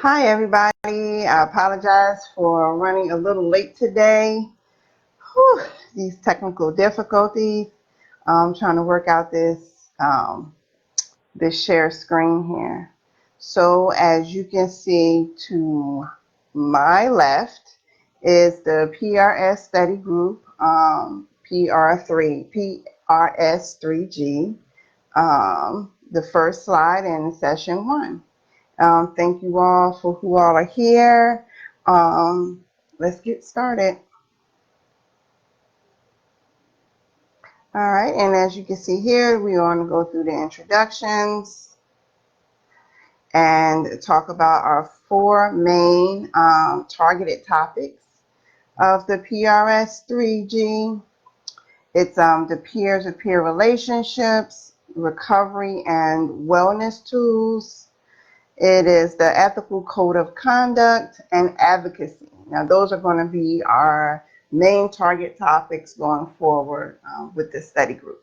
Hi everybody, I apologize for running a little late today. Whew, these technical difficulties. I'm trying to work out this share screen here. So as you can see to my left is the PRS study group, PRS3G, the first slide in session 1. Thank you all for who all are here. Let's get started. All right, and as you can see here, we want to go through the introductions and talk about our 4 main targeted topics of the PRS3G. It's the peer-to-peer relationships, recovery and wellness tools. It is the ethical code of conduct and advocacy. Now, those are going to be our main target topics going forward with this study group.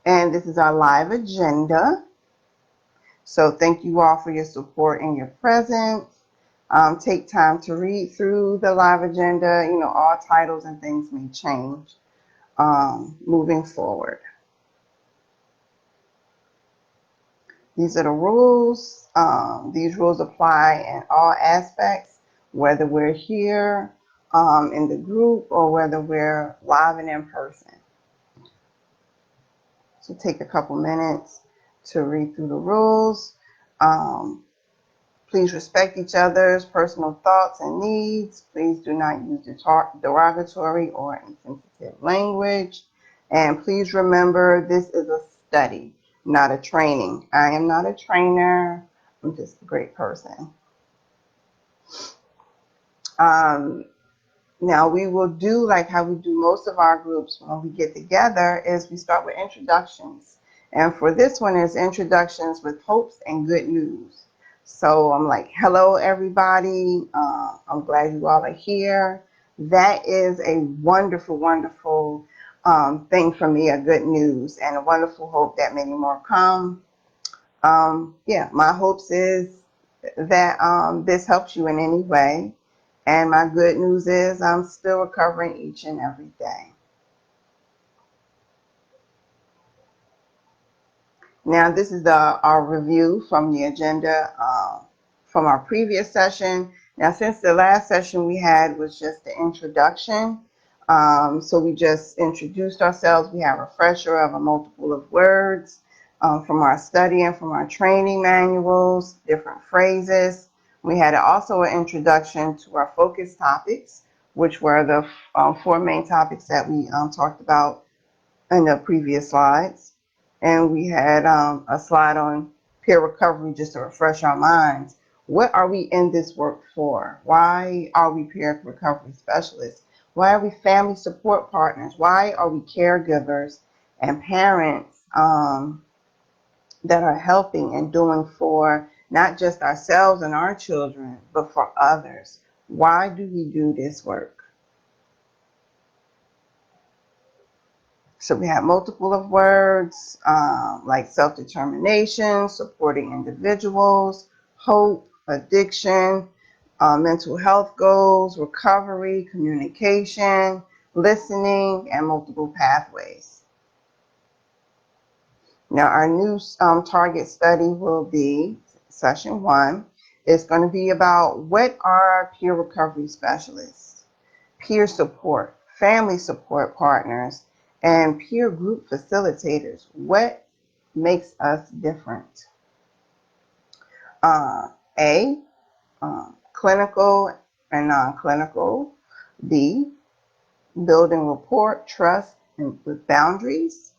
And this is our live agenda. So thank you all for your support and your presence. Take time to read through the live agenda. You know, all titles and things may change moving forward. These are the rules. These rules apply in all aspects, whether we're here in the group or whether we're live and in person. So take a couple minutes to read through the rules. Please respect each other's personal thoughts and needs. Please do not use derogatory or insensitive language. And please remember, this is a study, not a training. I am not a trainer. I'm just a great person. Now we will do like how we do most of our groups when we get together, is we start with introductions. And for this one is introductions with hopes and good news. So I'm like, hello everybody. I'm glad you all are here. That is a wonderful, wonderful thing for me, a good news, and a wonderful hope that many more come. Yeah, my hopes is that this helps you in any way. And my good news is I'm still recovering each and every day. Now this is our review from the agenda from our previous session. Now since the last session we had was just the introduction, so we just introduced ourselves. We have a refresher of a multiple of words from our study and from our training manuals, different phrases. We had also an introduction to our focus topics, which were the 4 main topics that we talked about in the previous slides. And we had a slide on peer recovery just to refresh our minds. What are we in this work for? Why are we peer recovery specialists? Why are we family support partners? Why are we caregivers and parents that are helping and doing for not just ourselves and our children, but for others? Why do we do this work? So we have multiple of words like self-determination, supporting individuals, hope, addiction, mental health goals, recovery, communication, listening, and multiple pathways. Now our new target study will be session 1. It's going to be about what are peer recovery specialists, peer support, family support partners, and peer group facilitators. What makes us different? A, clinical and non-clinical. B, building rapport, trust, and with boundaries.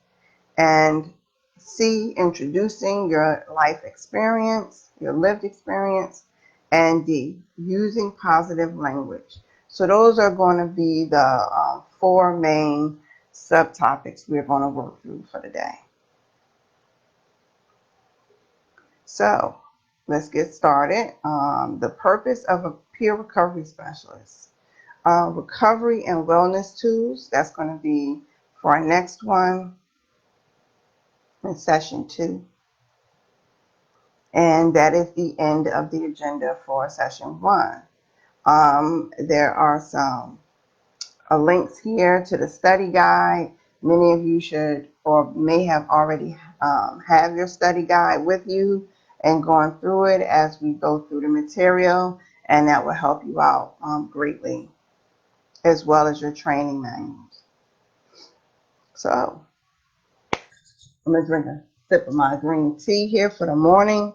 And C, introducing your life experience, your lived experience. And D, using positive language. So those are going to be the 4 main subtopics we're going to work through for the day. So let's get started. The purpose of a peer recovery specialist. Recovery and wellness tools. That's going to be for our next one in session 2. And that is the end of the agenda for session 1. There are some links here to the study guide. Many of you should or may have already have your study guide with you and going through it as we go through the material, and that will help you out greatly, as well as your training manuals. So I'm going to drink a sip of my green tea here for the morning.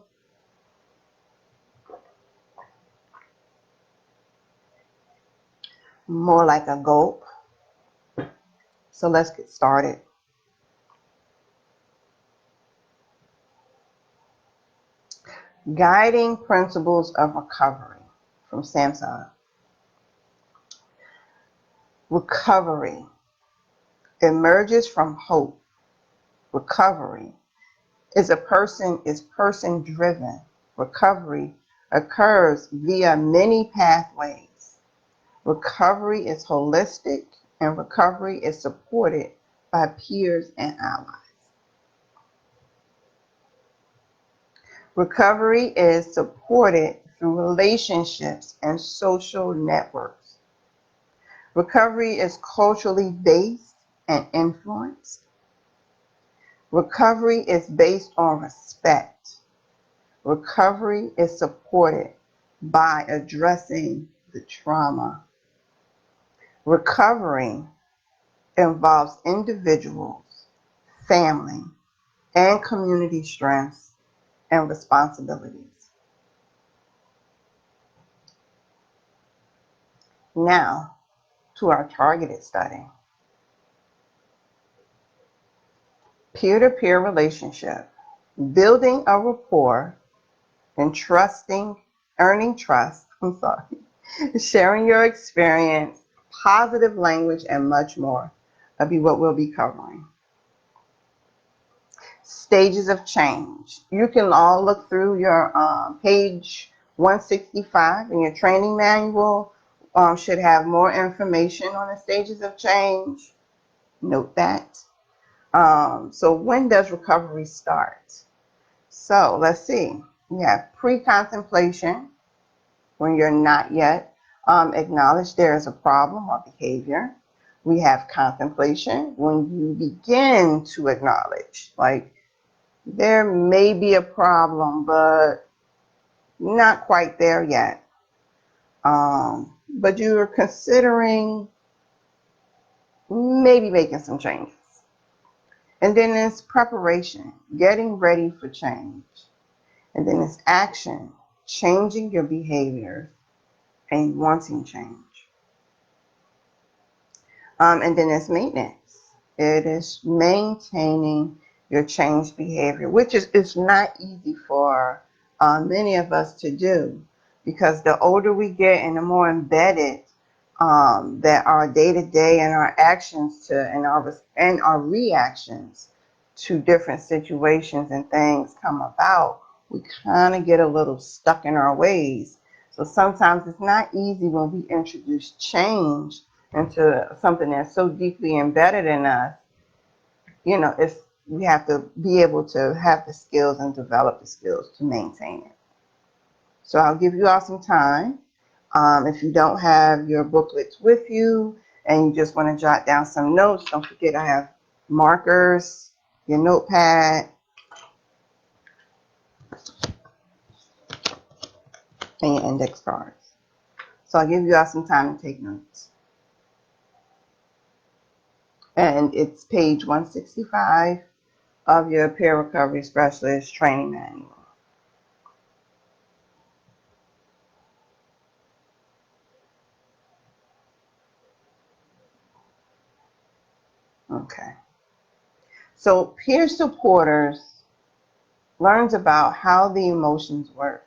More like a gulp. So let's get started. Guiding Principles of Recovery from Samsung. Recovery emerges from hope. Recovery is person driven. Recovery occurs via many pathways. Recovery is holistic, and recovery is supported by peers and allies. Recovery is supported through relationships and social networks. Recovery is culturally based and influenced. Recovery is based on respect. Recovery is supported by addressing the trauma. Recovery involves individuals, family, and community strengths and responsibilities. Now, to our targeted study. Peer-to-peer relationship, building a rapport, and earning trust, sharing your experience, positive language, and much more will be what we'll be covering. Stages of change. You can all look through your page 165 in your training manual. Should have more information on the stages of change. Note that. So when does recovery start? So let's see. We have pre-contemplation, when you're not yet acknowledged there is a problem or behavior. We have contemplation, when you begin to acknowledge, like there may be a problem, but not quite there yet. But you are considering maybe making some changes. And then there's preparation, getting ready for change. And then it's action, changing your behavior and wanting change. And then it's maintenance. It is maintaining your changed behavior, which is not easy for many of us to do, because the older we get and the more embedded that our day-to-day and our actions and our reactions to different situations and things come about, we kind of get a little stuck in our ways. So sometimes it's not easy when we introduce change into something that's so deeply embedded in us. We have to be able to have the skills and develop the skills to maintain it. So I'll give you all some time. If you don't have your booklets with you and you just want to jot down some notes, don't forget I have markers, your notepad, and your index cards. So I'll give you all some time to take notes. And it's page 165 of your Peer Recovery Specialist Training Manual. Okay. So peer supporters learns about how the emotions work.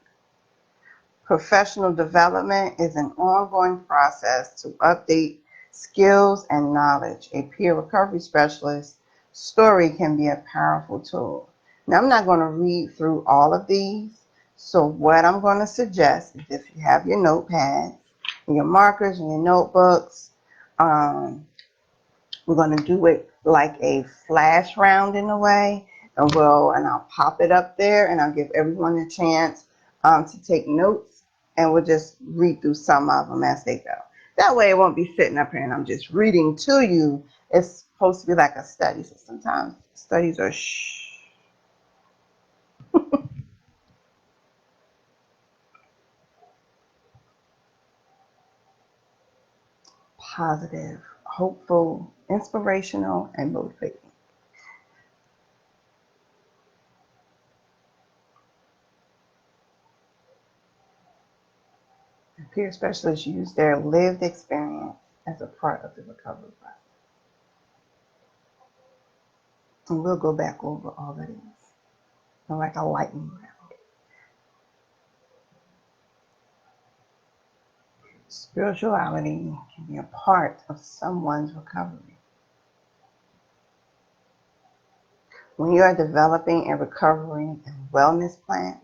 Professional development is an ongoing process to update skills and knowledge. A peer recovery specialist story can be a powerful tool. Now, I'm not going to read through all of these. So what I'm going to suggest is, if you have your notepads and your markers and your notebooks, we're going to do it like a flash round in a way. and I'll pop it up there, and I'll give everyone a chance to take notes, and we'll just read through some of them as they go. That way it won't be sitting up here and I'm just reading to you. It's supposed to be like a study, so sometimes studies are shh. Positive, hopeful, inspirational, and motivating. Peer specialists use their lived experience as a part of the recovery process. And we'll go back over all of these, like a lightning round. Spirituality can be a part of someone's recovery. When you are developing a recovery and wellness plan,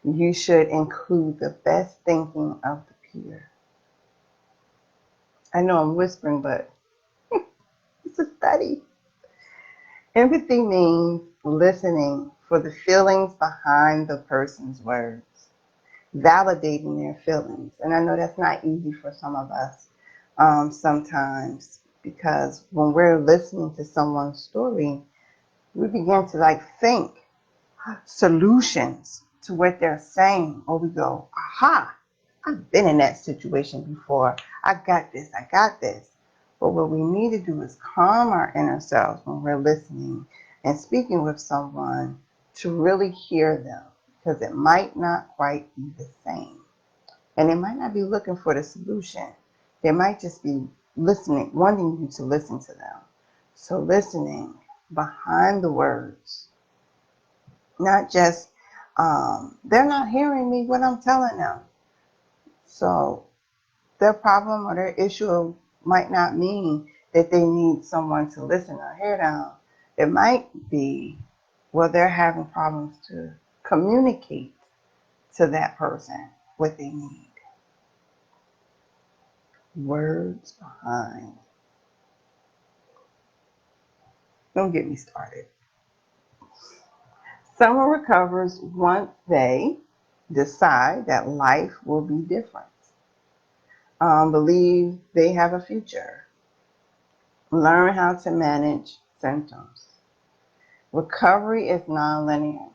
you should include the best thinking of the peer. I know I'm whispering, but it's a study. Empathy means listening for the feelings behind the person's words, validating their feelings. And I know that's not easy for some of us sometimes, because when we're listening to someone's story, we begin to think solutions to what they're saying, or we go, aha, I've been in that situation before. I got this. But what we need to do is calm our inner selves when we're listening and speaking with someone to really hear them, because it might not quite be the same. And they might not be looking for the solution. They might just be listening, wanting you to listen to them. So listening behind the words, not just, they're not hearing me what I'm telling them. So their problem or their issue might not mean that they need someone to listen or hear them. It might be, they're having problems to communicate to that person what they need. Words behind. Don't get me started. Someone recovers once they decide that life will be different. Believe they have a future. Learn how to manage symptoms. Recovery is nonlinear.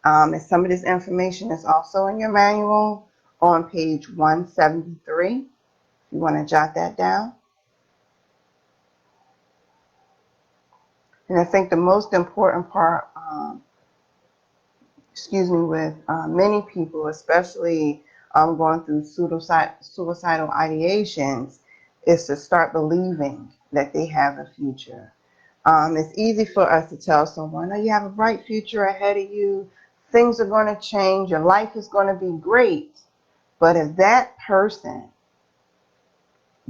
And some of this information is also in your manual on page 173. If you want to jot that down. And I think the most important part, with many people, especially going through suicidal ideations, is to start believing that they have a future. It's easy for us to tell someone, oh, you have a bright future ahead of you. Things are going to change. Your life is going to be great. But if that person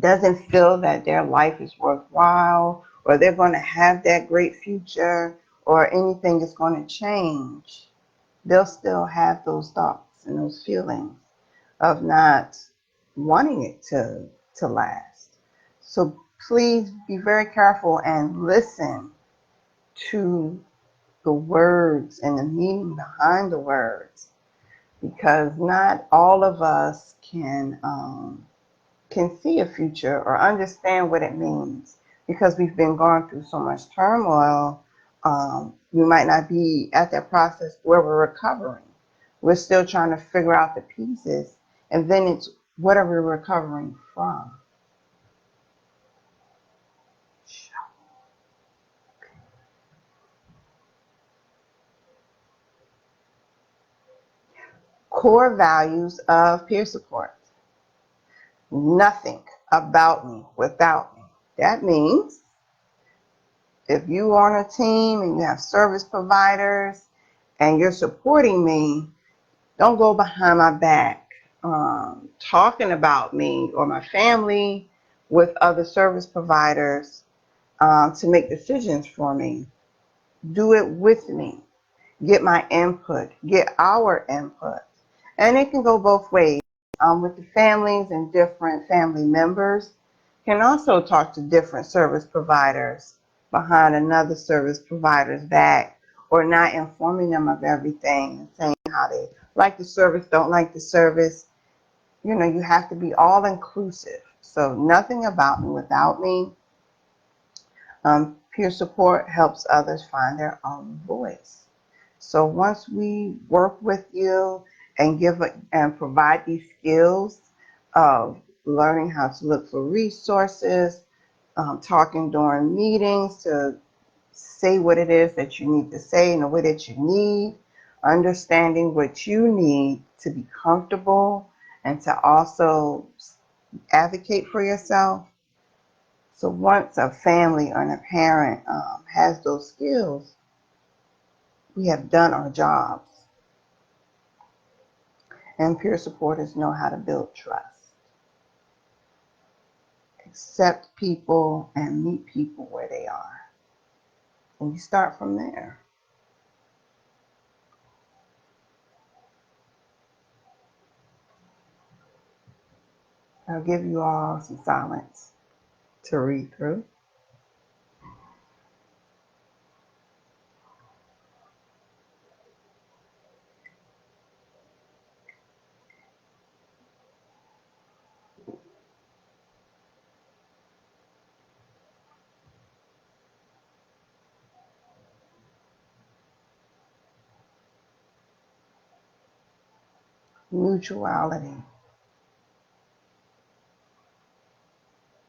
doesn't feel that their life is worthwhile, or they're going to have that great future, or anything is going to change, they'll still have those thoughts and those feelings of not wanting it to last. So please be very careful and listen to the words and the meaning behind the words, because not all of us can see a future or understand what it means, because we've been going through so much turmoil. We might not be at that process where we're recovering. We're still trying to figure out the pieces, and then it's, what are we recovering from? Core values of peer support. Nothing about me without me. That means if you are on a team and you have service providers and you're supporting me, don't go behind my back talking about me or my family with other service providers to make decisions for me. Do it with me. Get my input. Get our input. And it can go both ways. With the families and different family members, can also talk to different service providers behind another service provider's back, or not informing them of everything and saying how they like the service, don't like the service. You have to be all inclusive. So nothing about me without me. Peer support helps others find their own voice. So once we work with you and provide these skills of learning how to look for resources, talking during meetings to say what it is that you need to say in the way that you need, understanding what you need to be comfortable and to also advocate for yourself. So once a family or a parent has those skills, we have done our jobs. And peer supporters know how to build trust, accept people, and meet people where they are. And you start from there. I'll give you all some silence to read through. Mutuality.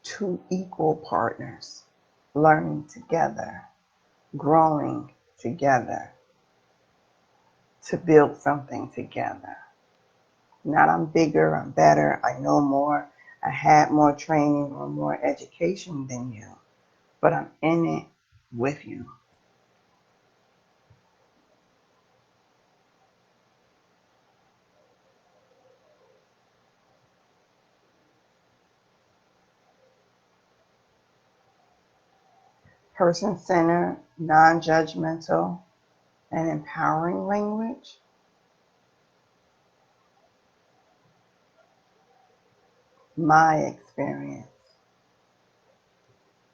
Two equal partners learning together, growing together to build something together. Not I'm bigger, I'm better, I know more, I had more training or more education than you, but I'm in it with you. Person-centered, non-judgmental, and empowering language. My experience.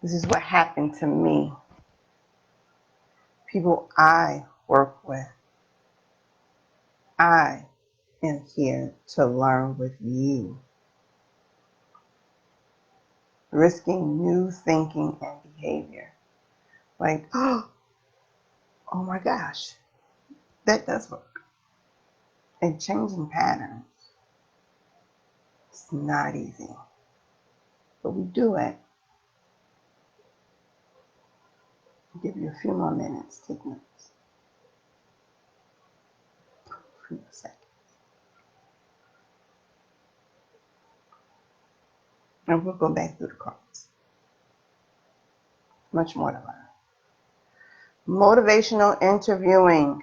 This is what happened to me. People I work with. I am here to learn with you. Risking new thinking and behavior. Like, oh my gosh, that does work. And changing patterns. It's not easy, but we do it. I'll give you a few more minutes. Take notes. A few seconds. And we'll go back through the cards. Much more to learn. Motivational interviewing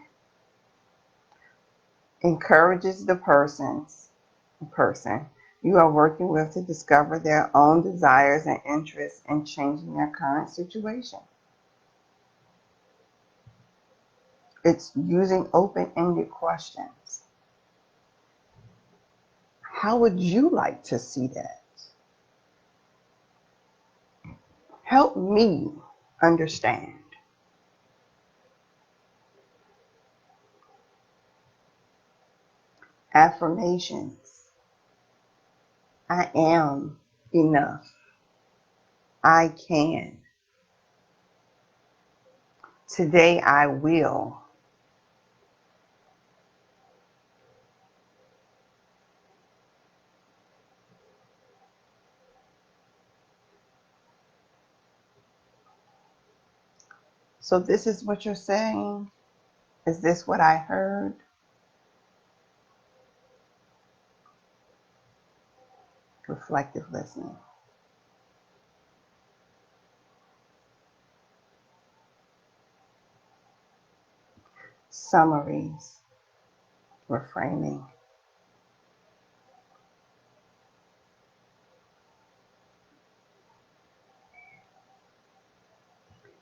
encourages the person you are working with to discover their own desires and interests in changing their current situation. It's using open-ended questions. How would you like to see that? Help me understand. Affirmations. I am enough. I can. Today I will. So this is what you're saying? Is this what I heard? Reflective listening. Summaries. Reframing.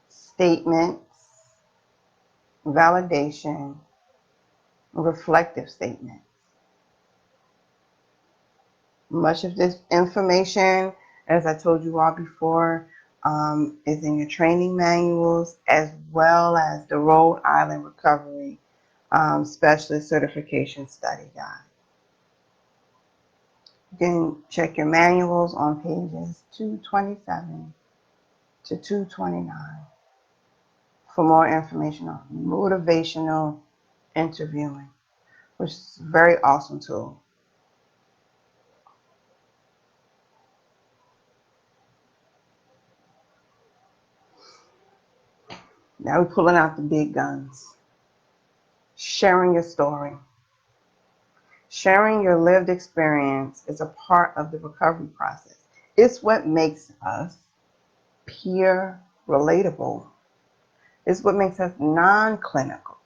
Statements. Validation. Reflective statements. Much of this information, as I told you all before, is in your training manuals, as well as the Rhode Island Recovery Specialist Certification Study Guide. You can check your manuals on pages 227 to 229 for more information on motivational interviewing, which is a very awesome tool. Now we're pulling out the big guns. Sharing your story. Sharing your lived experience is a part of the recovery process. It's what makes us peer relatable. It's what makes us non-clinical,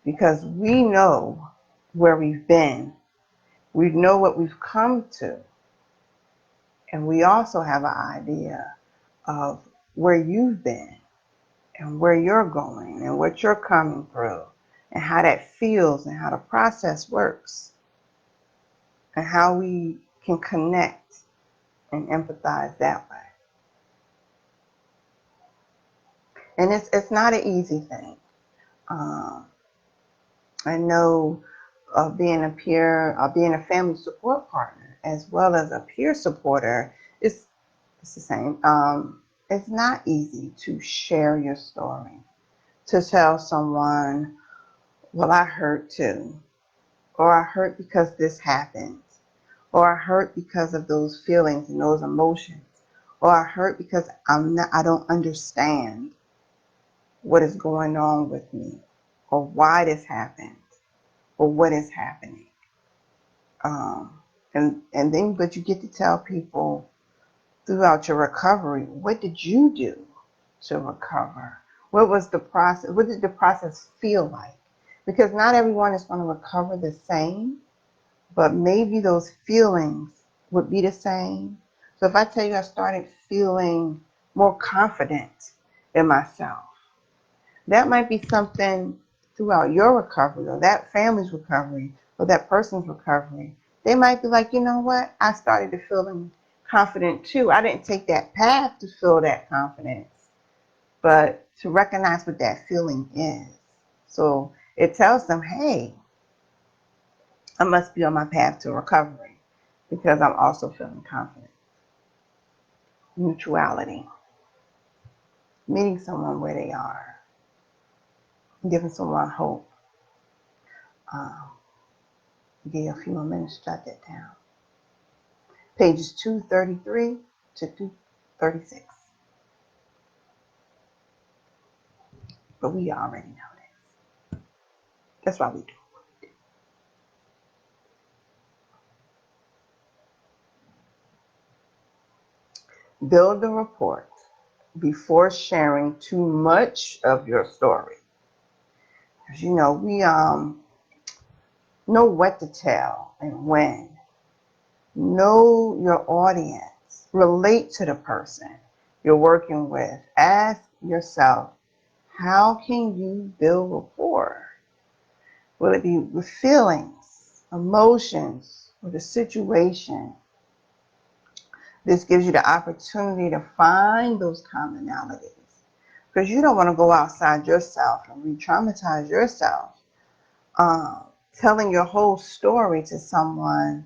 because we know where we've been. We know what we've come to. And we also have an idea of where you've been and where you're going and what you're coming through and how that feels and how the process works and how we can connect and empathize that way. And it's not an easy thing. I know being a family support partner as well as a peer supporter, it's the same. It's not easy to share your story, to tell someone, well, I hurt too, or I hurt because this happened, or I hurt because of those feelings and those emotions, or I hurt because I don't understand what is going on with me, or why this happened, or what is happening. But you get to tell people throughout your recovery, what did you do to recover? What was the process? What did the process feel like? Because not everyone is going to recover the same, but maybe those feelings would be the same. So if I tell you I started feeling more confident in myself, that might be something throughout your recovery or that family's recovery or that person's recovery. They might be like, you know what? I started to feel confident too. I didn't take that path to feel that confidence, but to recognize what that feeling is. So it tells them, hey, I must be on my path to recovery because I'm also feeling confident. Mutuality. Meeting someone where they are. Giving someone hope. Give you a few more minutes to jot that down. Pages 233 to 236. But we already know this. That's why we do. Build a report before sharing too much of your story. Because we know what to tell and when. Know your audience. Relate to the person you're working with. Ask yourself, how can you build rapport? Will it be with feelings, emotions, or the situation? This gives you the opportunity to find those commonalities, because you don't want to go outside yourself and re-traumatize yourself, telling your whole story to someone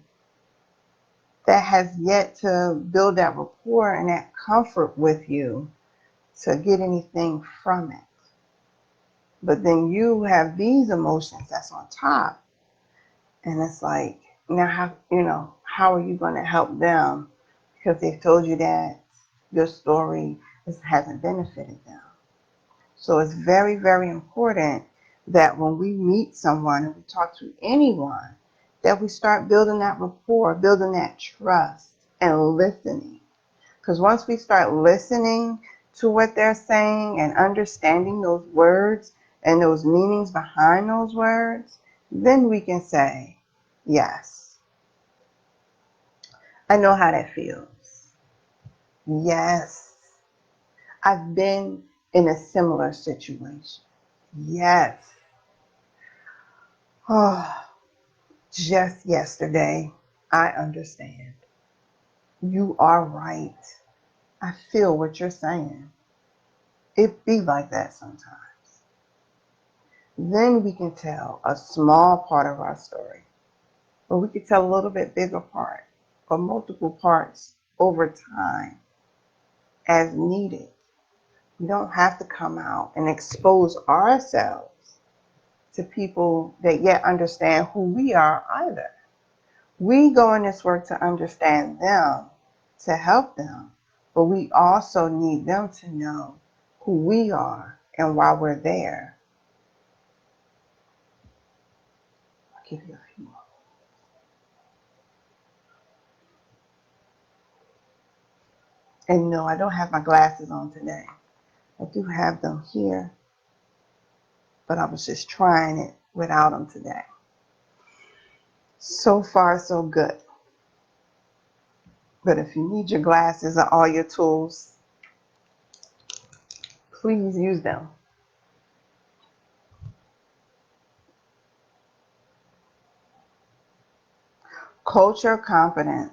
that has yet to build that rapport and that comfort with you to get anything from it. But then you have these emotions that's on top, and it's like, now how are you going to help them, because they've told you that your story hasn't benefited them. So it's very, very important that when we meet someone and we talk to anyone, that we start building that rapport, building that trust, and listening. Because once we start listening to what they're saying and understanding those words and those meanings behind those words, then we can say, yes, I know how that feels. Yes, I've been in a similar situation. Yes. Oh, just yesterday, I understand. You are right. I feel what you're saying. It be like that sometimes. Then we can tell a small part of our story, or we can tell a little bit bigger part, or multiple parts over time as needed. We don't have to come out and expose ourselves to people that yet understand who we are either. We go in this work to understand them, to help them, but we also need them to know who we are and why we're there. I'll give you a few more. And no, I don't have my glasses on today. I do have them here, but I was just trying it without them today. So far, so good. But if you need your glasses or all your tools, please use them. Culture competence.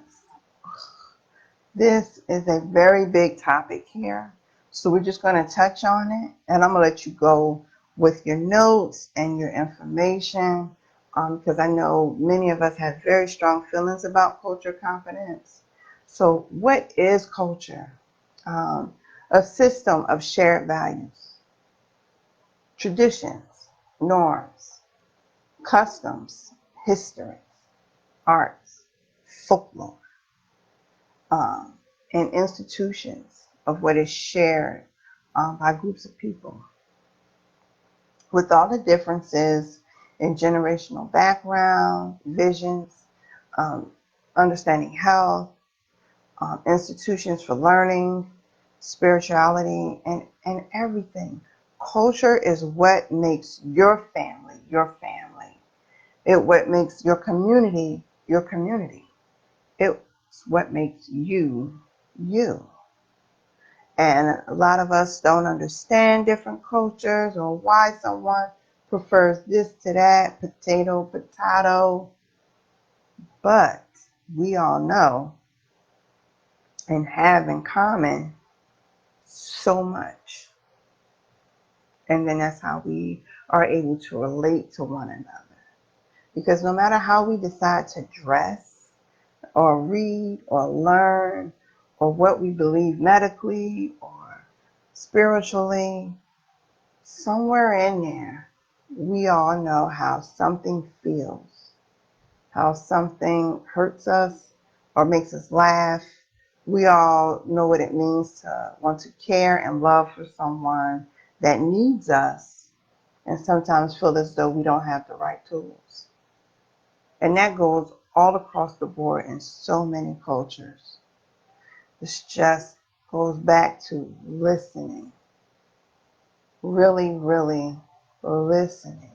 This is a very big topic here. So we're just going to touch on it, and I'm going to let you go with your notes and your information, because I know many of us have very strong feelings about culture competence. So what is culture? A system of shared values, traditions, norms, customs, history, arts, folklore, and institutions of what is shared by groups of people. With all the differences in generational background, visions, um, understanding health, institutions for learning, spirituality, and everything. Culture is what makes your family your family. It what makes your community your community. It's what makes you you. And a lot of us don't understand different cultures or why someone prefers this to that, potato. But we all know and have in common so much. And then that's how we are able to relate to one another. Because no matter how we decide to dress or read or learn or what we believe medically or spiritually, somewhere in there, we all know how something feels, how something hurts us or makes us laugh. We all know what it means to want to care and love for someone that needs us and sometimes feel as though we don't have the right tools. And that goes all across the board in so many cultures. This just goes back to listening. Really, really listening.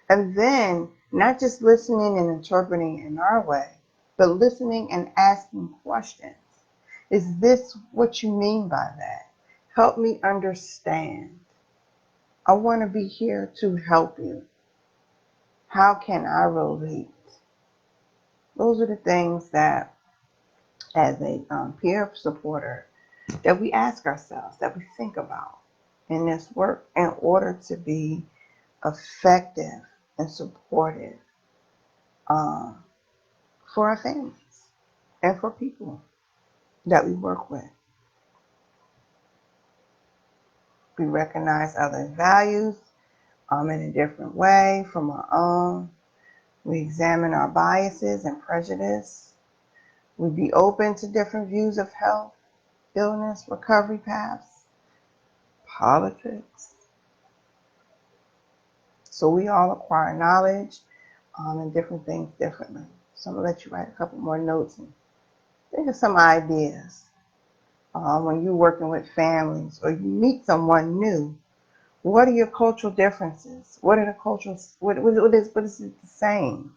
And then not just listening and interpreting in our way, but listening and asking questions. Is this what you mean by that? Help me understand. I want to be here to help you. How can I relate? Those are the things that, as a peer supporter, that we ask ourselves, that we think about in this work in order to be effective and supportive for our families and for people that we work with. We recognize others' values in a different way from our own. We examine our biases and prejudice. We be open to different views of health, illness, recovery paths, politics. So we all acquire knowledge and different things differently. So I'm going to let you write a couple more notes and think of some ideas. When you're working with families or you meet someone new, what are your cultural differences? What are the cultures? What is the same?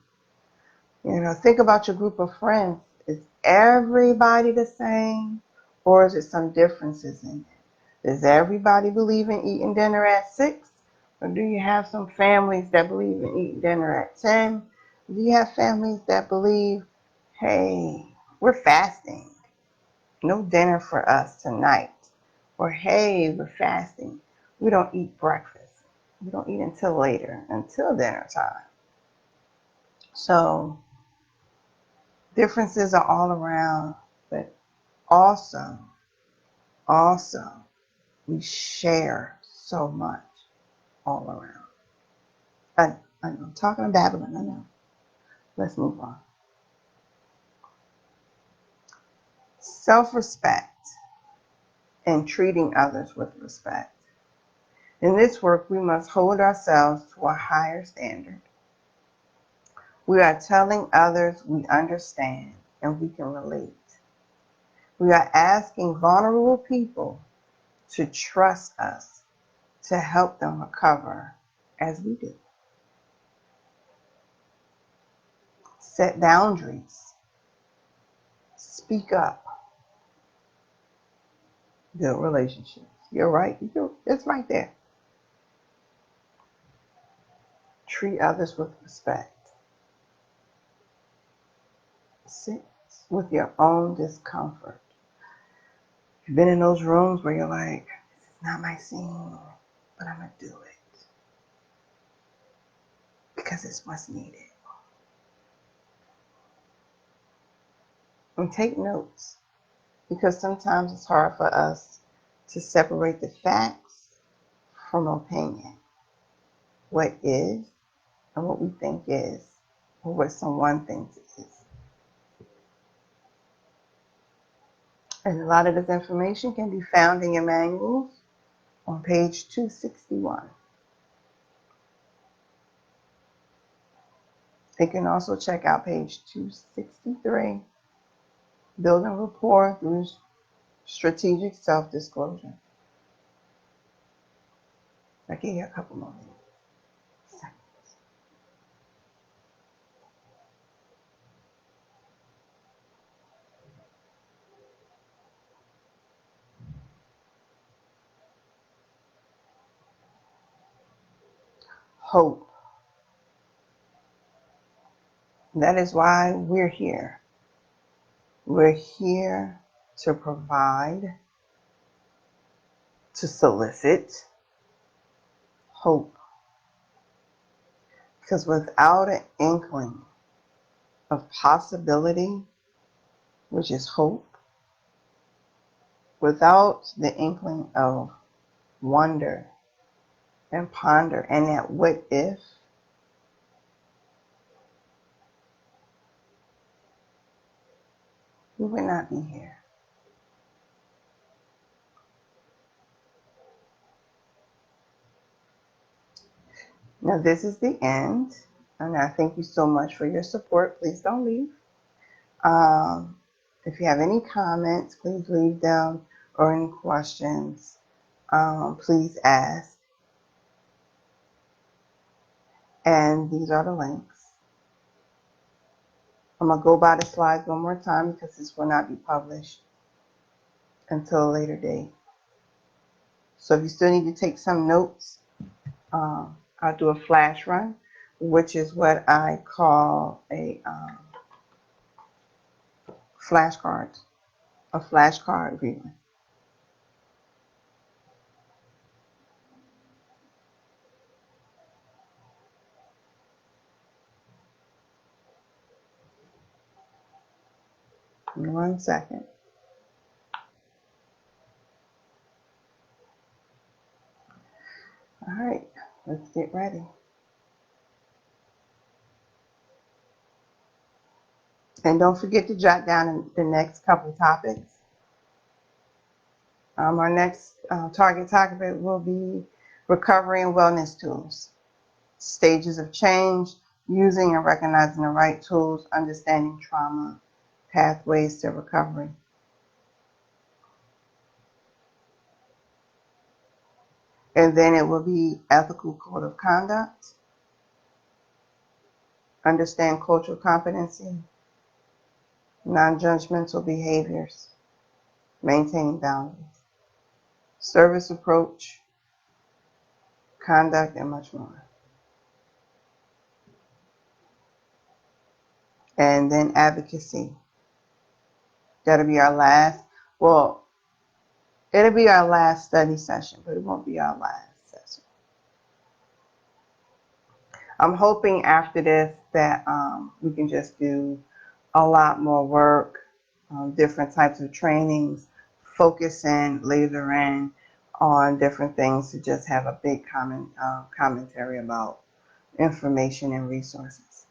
You know, think about your group of friends. Is everybody the same, or is it some differences in it? Does everybody believe in eating dinner at 6, or do you have some families that believe in eating dinner at 10? Do you have families that believe, hey, we're fasting? No dinner for us tonight. Or, hey, we're fasting. We don't eat breakfast. We don't eat until later, until dinner time. So differences are all around, but also, we share so much all around. I'm talking to Babylon, I know. Let's move on. Self-respect and treating others with respect. In this work, we must hold ourselves to a higher standard. We are telling others we understand and we can relate. We are asking vulnerable people to trust us to help them recover as we do. Set boundaries. Speak up. Build relationships. You're right. It's right there. Treat others with respect. Sit with your own discomfort. You've been in those rooms where you're like, this is not my scene, but I'm going to do it because it's what's needed. And take notes, because sometimes it's hard for us to separate the facts from opinion. What is and what we think is, or what someone thinks is. And a lot of this information can be found in your manuals on page 261. You can also check out page 263, Building Rapport Through Strategic Self-Disclosure. I'll give you a couple more seconds. Hope. That is why we're here. We're here to provide, to solicit hope. Because without an inkling of possibility, which is hope, without the inkling of wonder and ponder and that what if, we would not be here. Now this is the end, and I thank you so much for your support. Please don't leave. If you have any comments, please leave them, or any questions, please ask. And these are the links. I'm going to go by the slides one more time because this will not be published until a later date. So if you still need to take some notes, I'll do a flash run, which is what I call a flashcard reading. In 1 second. All right, let's get ready. And don't forget to jot down the next couple topics. Our next target topic will be recovery and wellness tools, stages of change, using and recognizing the right tools, understanding trauma, pathways to recovery. And then it will be ethical code of conduct, understand cultural competency, non-judgmental behaviors, maintaining boundaries, service approach, conduct, and much more. And then advocacy. That'll be our last. Well, it'll be our last study session, but it won't be our last session. I'm hoping after this that we can just do a lot more work, different types of trainings, focus in, laser in on different things to just have a big commentary about information and resources.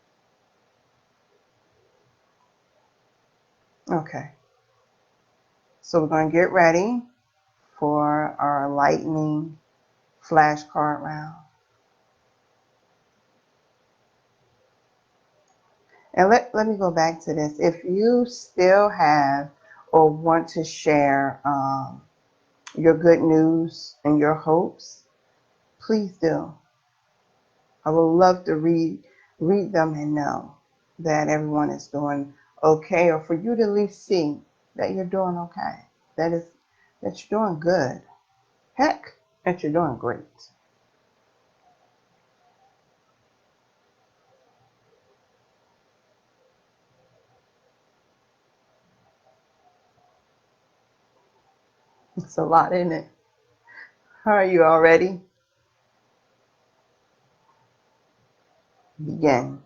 Okay, so we're going to get ready for our lightning flashcard round. And let me go back to this. If you still have or want to share your good news and your hopes, please do. I would love to read them and know that everyone is doing okay, or for you to at least see that you're doing okay. That you're doing good. Heck, that you're doing great. It's a lot, isn't it? How are you all ready? Begin.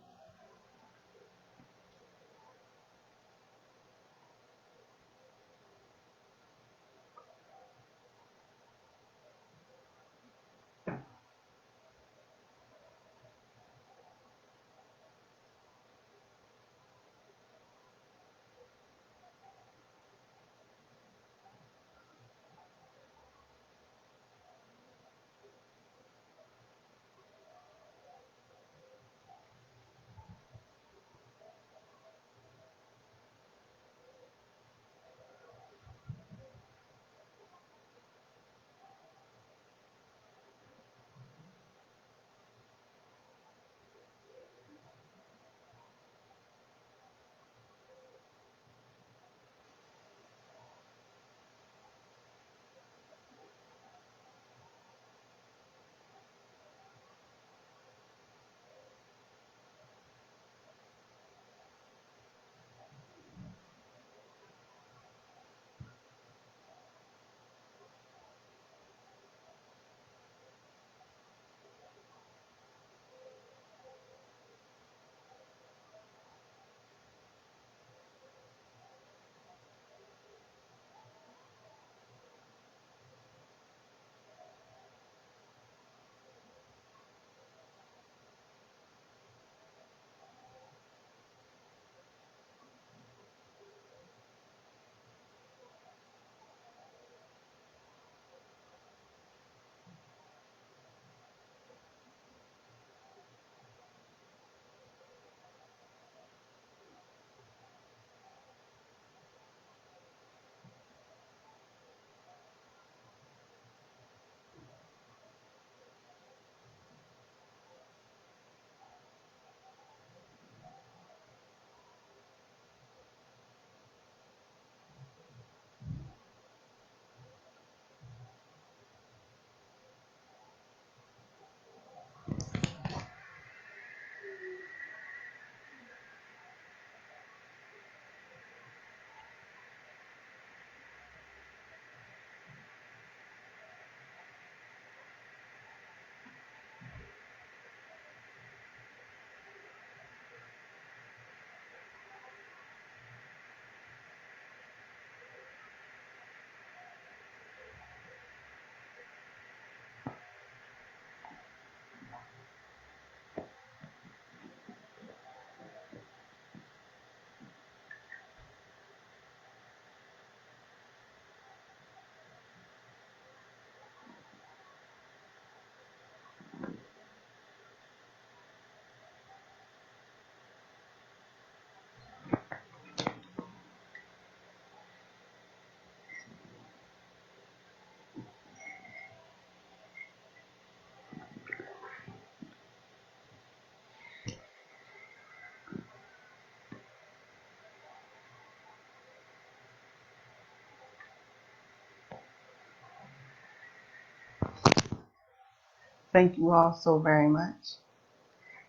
Thank you all so very much.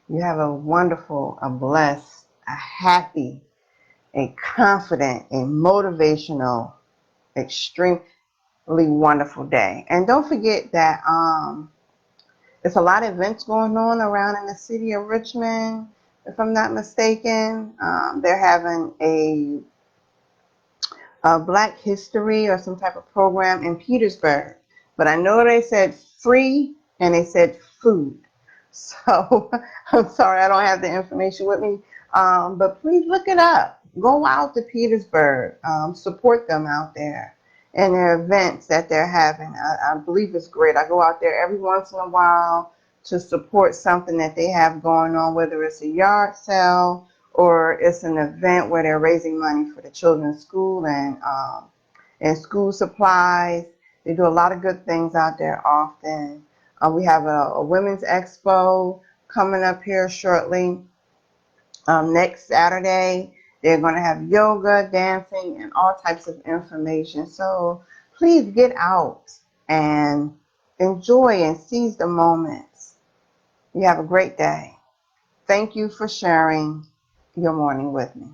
You have a wonderful, a blessed, a happy, a confident, a motivational, extremely wonderful day. And don't forget that there's a lot of events going on around in the city of Richmond. If I'm not mistaken, they're having a Black History or some type of program in Petersburg. But I know they said free and they said food. So I'm sorry, I don't have the information with me. But please look it up. Go out to Petersburg. Support them out there and their events that they're having. I believe it's great. I go out there every once in a while to support something that they have going on, whether it's a yard sale or it's an event where they're raising money for the children's school and school supplies. They do a lot of good things out there often. We have a women's expo coming up here shortly. Next Saturday, they're going to have yoga, dancing, and all types of information. So please get out and enjoy and seize the moments. You have a great day. Thank you for sharing your morning with me.